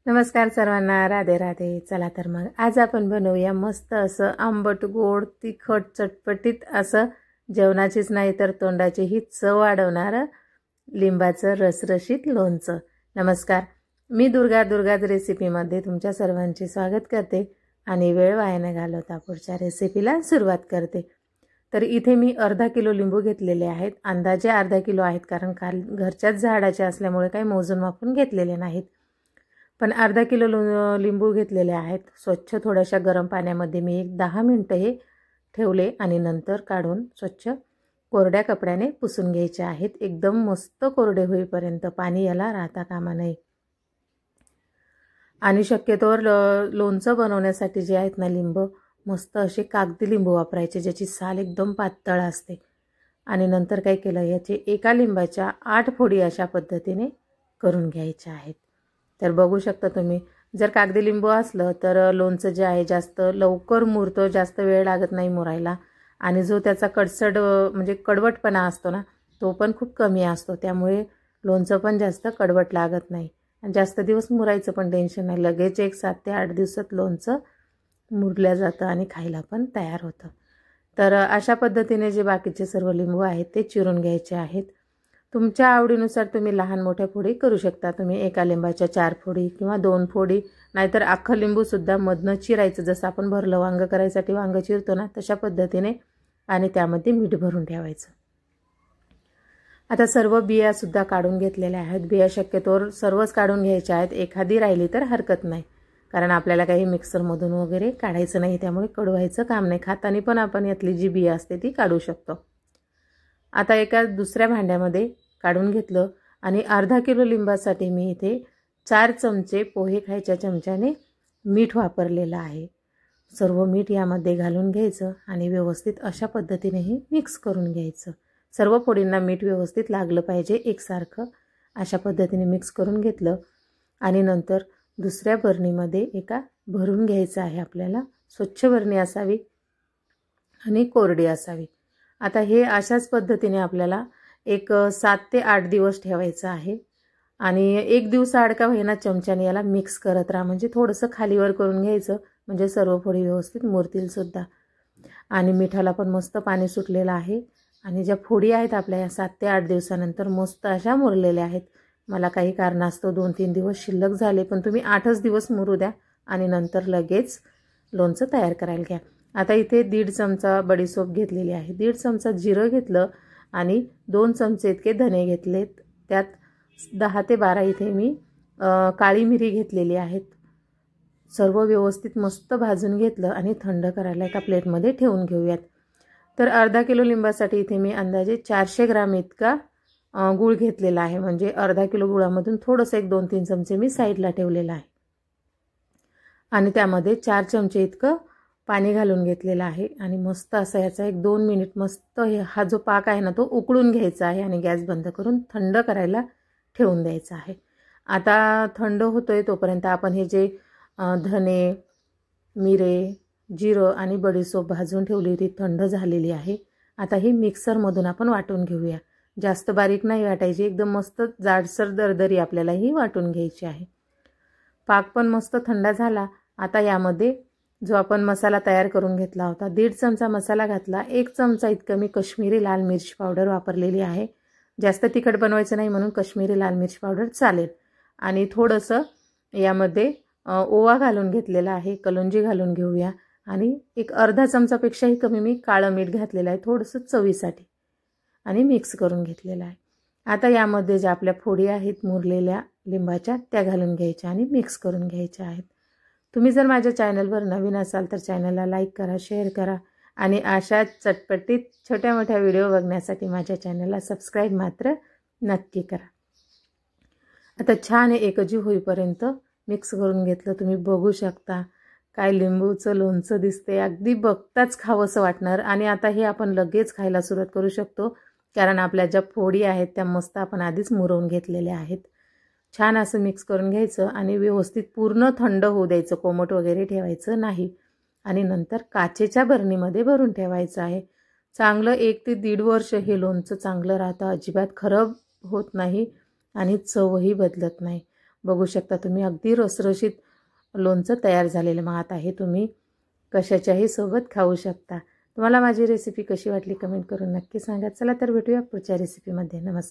नमस्कार सर्वांना, राधे राधे। चला तर मग आज आपण बनवूया मस्त असं आंबट गोड तिखट चटपटीत असं जेवणाचीच नाही तर तोंडाचीही चव वाढवणारं लिंबाचं रसरशीत लोणचं। नमस्कार, मी दुर्गाच रेसिपीमध्ये तुमच्या सर्वांचे स्वागत करते आणि वेळ वाया न घालवता पुढच्या रेसिपीला सुरुवात करते। तर इथे मी अर्धा किलो लिंबू घेतलेले आहेत, अंदाजे अर्धा किलो आहेत, कारण घरच्याच झाडाचे असल्यामुळे काही मोजून मापून घेतलेले नाहीत। पण अर्धा किलो लिंबू घेतलेले आहेत। स्वच्छ थोड्याशा गरम पाण्यामध्ये मी 10 मिनिटं हे ठेवले आणि नंतर काढून स्वच्छ कोरड्या कपड्याने पुसून घ्यायचे आहेत। एकदम मस्त कोरडे होईपर्यंत पाणी याला राहता कामा नये। आणि शक्यतोवर लोणचं बनवण्यासाठी जे आहेत ना लिंब, मस्त असे कागदी लिंबू वापरायचे ज्याची साल एकदम पातळ असते। आणि नंतर काय केलं, याचे एका लिंबाच्या 8 फोडी अशा पद्धतीने करून घ्यायच्या आहेत। तर बघू शकता तुम्ही, जर कागदी लिंबू असलं तर लोणचं जे आहे जास्त लवकर मुरतं, जास्त वेळ लागत नाही मुरायला। आणि जो त्याचा कडसड म्हणजे कडवटपणा असतो ना, तो पण खूप कमी असतो, त्यामुळे लोणचं पण जास्त कडवट लागत नाही आणि जास्त दिवस मुरायचं पण टेन्शन नाही। लगेच 7 ते 8 दिवसात लोणचं मुरल्या जातं आणि खायला पण तयार होतं। तर अशा पद्धतीने जे बाकीचे सर्व लिंबू आहेत ते चिरून घ्यायचे आहेत। तुमच्या आवडीनुसार तुम्ही लहान मोठ्या फोडी करू शकता। तुम्ही एका लिंबाच्या 4 फोडी किंवा 2 फोडी, नाहीतर अख्खं लिंबू सुद्धा मधनं चिरायचं, जसं आपण भरलं वांग करायसाठी वांग चिरतो ना तशा पद्धतीने, आणि त्यामध्ये मीठ भरून ठेवायचं। आता सर्व बिया सुद्धा काढून घेतलेल्या आहेत। बिया शक्यतोवर सर्वच काढून घ्यायच्या आहेत, एखादी राहिली तर हरकत नाही, कारण आपल्याला काही मिक्सरमधून वगैरे काढायचं नाही, त्यामुळे कडवायचं काम नाही। खाताना पण आपण यातली जी बिया असते ती काढू शकतो। आता एका दुसऱ्या भांड्यामध्ये काढून घेतलं आणि अर्धा किलो लिंबासाठी मी इथे 4 चमचे पोहे खायच्या चमच्याने मीठ वापरलेलं आहे। सर्व मीठ यामध्ये घालून घ्यायचं आणि व्यवस्थित अशा पद्धतीनेही मिक्स करून घ्यायचं। सर्व फोडींना मीठ व्यवस्थित लागलं पाहिजे एकसारखं, अशा पद्धतीने मिक्स करून घेतलं आणि नंतर दुसऱ्या बरणीमध्ये एका भरून घ्यायचं आहे आपल्याला। स्वच्छ बरणी असावी आणि कोरडी असावी। आता हे अशाच पद्धतीने आपल्याला एक 7 ते 8 दिवस ठेवायचं आहे आणि 1 दिवस आड का होईना चमच्याने याला मिक्स करत राहा, म्हणजे थोडंसं खालीवर करून घ्यायचं, म्हणजे सर्व फोडी व्यवस्थित मुरतील सुद्धा। आणि मिठाला पण मस्त पाणी सुटलेलं आहे आणि ज्या फोडी आहेत आपल्या या 7 ते 8 दिवसानंतर मस्त अशा मुरलेल्या आहेत। मला काही कारणास्तव 2-3 दिवस शिल्लक झाले, पण तुम्ही 8च दिवस मुरू द्या आणि नंतर लगेच लोणचं तयार करायला घ्या। आता इथे 1.5 चमचा बडीशोप घेतलेली आहे, 1.5 चमचा जिरं घेतलं आणि 2 चमचे इतके धने घेतलेत, त्यात 10 ते 12 इथे मी काळी मिरी घेतलेली आहेत। सर्व व्यवस्थित मस्त भाजून घेतलं आणि थंड करायला एका प्लेटमध्ये ठेवून घेऊयात। तर अर्धा किलो लिंबासाठी इथे मी अंदाजे 400 ग्राम इतका गूळ घेतलेला आहे, म्हणजे अर्धा किलो गुळामधून थोडंसं 1-2-3 चमचे मी साईडला ठेवलेला आहे आणि त्यामध्ये 4 चमचे इतकं पाणी घालून घेतलेलं आहे। आणि मस्त असा याचा 1-2 मिनिट मस्त हा जो पाक आहे ना तो उकळून घ्यायचा आहे आणि गॅस बंद करून थंड करायला ठेवून द्यायचा आहे। आता थंड होतोय तोपर्यंत आपण हे जे धने, मिरे, जिरं आणि बडीशोप भाजून ठेवली होती थंड झालेली आहे, आता ही मिक्सरमधून आपण वाटून घेऊया। जास्त बारीक नाही वाटायची, एकदम मस्त जाडसर दरदरी आपल्याला ही वाटून घ्यायची आहे। पाक पण मस्त थंड झाला। आता यामध्ये जो आपण मसाला तयार करून घेतला होता, 1.5 चमचा मसाला घातला, 1 चमचा इतकं मी कश्मीरी लाल मिर्च पावडर वापरलेली आहे। जास्त तिखट बनवायचं नाही म्हणून कश्मीरी लाल मिर्च पावडर चालेल। आणि थोडंसं यामध्ये ओवा घालून घेतलेला आहे, कलुंजी घालून घेऊया आणि एक अर्धा चमचापेक्षाही कमी मी काळं मीठ घातलेलं आहे थोडंसं चवीसाठी आणि मिक्स करून घेतलेलं आहे। आता यामध्ये ज्या आपल्या फोडी आहेत मुरलेल्या लिंबाच्या त्या घालून घ्यायच्या आणि मिक्स करून घ्यायच्या आहेत। तुम्ही जर माझ्या चॅनलवर नवीन असाल तर चॅनलला लाईक करा, शेअर करा आणि अशा चटपटीत छोट्या मोठ्या व्हिडिओ बघण्यासाठी माझ्या चॅनलला सबस्क्राईब मात्र नक्की करा। आता छान एकजीव होईपर्यंत मिक्स करून घेतलं। तुम्ही बघू शकता काय लिंबूचं लोणचं दिसते, अगदी बघताच खावंसं वाटणार। आणि आता हे आपण लगेच खायला सुरुवात करू शकतो, कारण आपल्या ज्या फोडी आहेत त्या मस्त आपण आधीच मुरवून घेतलेल्या आहेत। छान असं मिक्स करून घ्यायचं आणि व्यवस्थित पूर्ण थंड होऊ द्यायचं, कोमट वगैरे ठेवायचं नाही। आणि नंतर काचेच्या बरणीमध्ये भरून ठेवायचं आहे। चांगलं 1 ते 1.5 वर्ष हे लोणचं चांगलं राहतं, अजिबात खराब होत नाही आणि चवही बदलत नाही। बघू शकता तुम्ही अगदी रसरशीत लोणचं तयार झालेलं. मग आता हे तुम्ही कशाच्याही सोबत खाऊ शकता. तुम्हाला माझी रेसिपी कशी वाटली कमेंट करून नक्की सांगा. चला तर भेटूया पुढच्या रेसिपीमध्ये. नमस्कार.